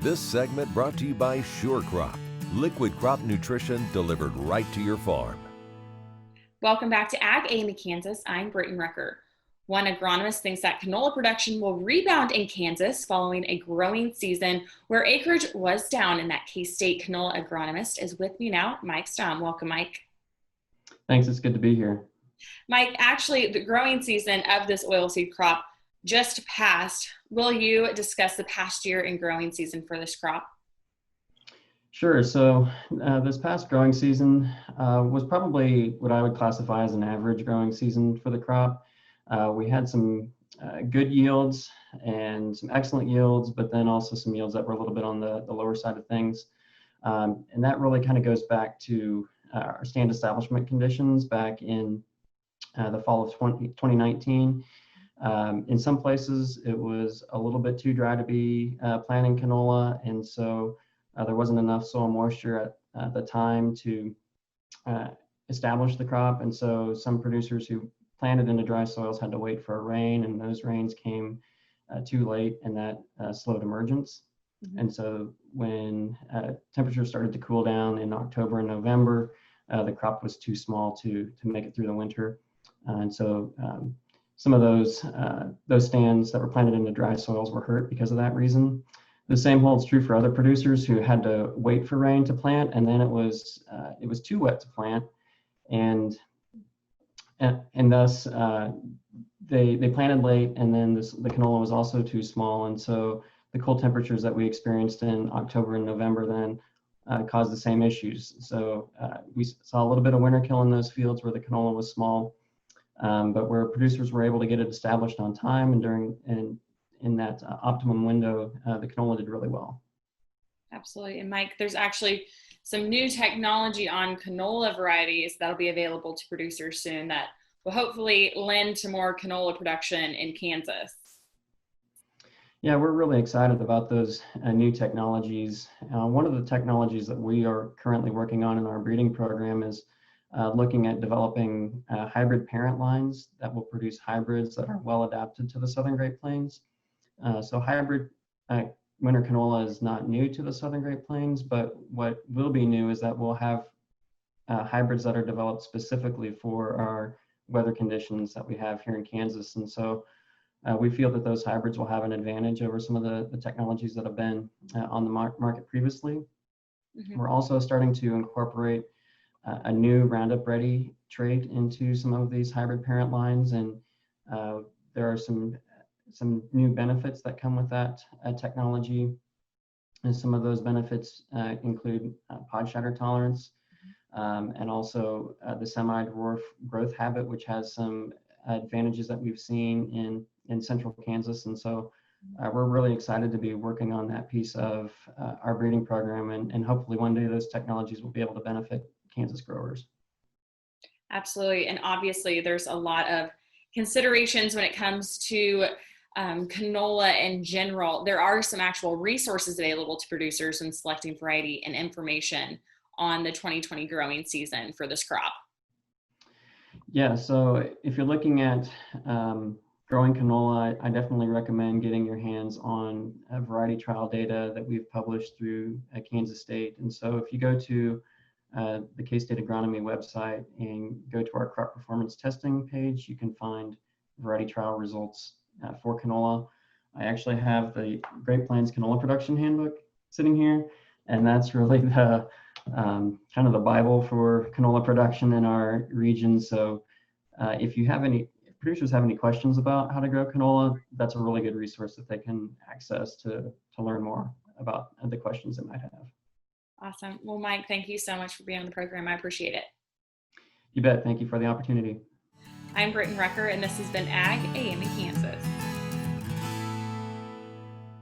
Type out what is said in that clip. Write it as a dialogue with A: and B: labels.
A: This segment brought to you by Sure Crop, liquid crop nutrition delivered right to your farm.
B: Welcome back to Ag AM in Kansas. I'm Brityne Rucker. One agronomist thinks that canola production will rebound in Kansas following a growing season where acreage was down, and that K-State canola agronomist is with me now, Mike Stamm. Welcome, Mike.
C: Thanks, it's good to be here.
B: Mike, actually, the growing season of this oilseed crop just passed. Will you discuss the past year and growing season for this crop?
C: Sure. So this past growing season was probably what I would classify as an average growing season for the crop. We had some good yields and some excellent yields, but then also some yields that were a little bit on the lower side of things. And that really kind of goes back to our stand establishment conditions back in the fall of 2019. In some places, it was a little bit too dry to be planting canola, and so there wasn't enough soil moisture at the time to establish the crop, and so some producers who planted into dry soils had to wait for a rain, and those rains came too late, and that slowed emergence. Mm-hmm. And so when temperatures started to cool down in October and November, the crop was too small to make it through the winter, and so some of those stands that were planted into dry soils were hurt because of that reason. The same holds true for other producers who had to wait for rain to plant, and then it was too wet to plant, and thus they planted late, and then the canola was also too small, and so the cold temperatures that we experienced in October and November then caused the same issues. So we saw a little bit of winter kill in those fields where the canola was small, but where producers were able to get it established on time and in that optimum window, the canola did really well.
B: Absolutely. And Mike, there's actually some new technology on canola varieties that'll be available to producers soon that will hopefully lend to more canola production in Kansas.
C: Yeah, we're really excited about those new technologies. One of the technologies that we are currently working on in our breeding program is looking at developing hybrid parent lines that will produce hybrids that are well adapted to the Southern Great Plains. So hybrid winter canola is not new to the Southern Great Plains, but what will be new is that we'll have hybrids that are developed specifically for our weather conditions that we have here in Kansas. And so we feel that those hybrids will have an advantage over some of the technologies that have been on the market previously. Mm-hmm. We're also starting to incorporate a new Roundup Ready trait into some of these hybrid parent lines, and there are some new benefits that come with that technology, and some of those benefits include pod shatter tolerance, and also the semi-dwarf growth habit, which has some advantages that we've seen in central Kansas. And so we're really excited to be working on that piece of our breeding program, and hopefully one day those technologies will be able to benefit Kansas growers.
B: Absolutely. And obviously there's a lot of considerations when it comes to canola in general. There are some actual resources available to producers in selecting variety and information on the 2020 growing season for this crop.
C: Yeah, so if you're looking at growing canola, I definitely recommend getting your hands on variety trial data that we've published through Kansas State. And so if you go to the K-State Agronomy website and go to our crop performance testing page, you can find variety trial results for canola. I actually have the Great Plains Canola Production Handbook sitting here, and that's really the kind of the Bible for canola production in our region. So if producers have any questions about how to grow canola, that's a really good resource that they can access to learn more about the questions they might have.
B: Awesome. Well, Mike, thank you so much for being on the program. I appreciate it.
C: You bet. Thank you for the opportunity.
B: I'm Brityne Rucker, and this has been Ag AM in Kansas.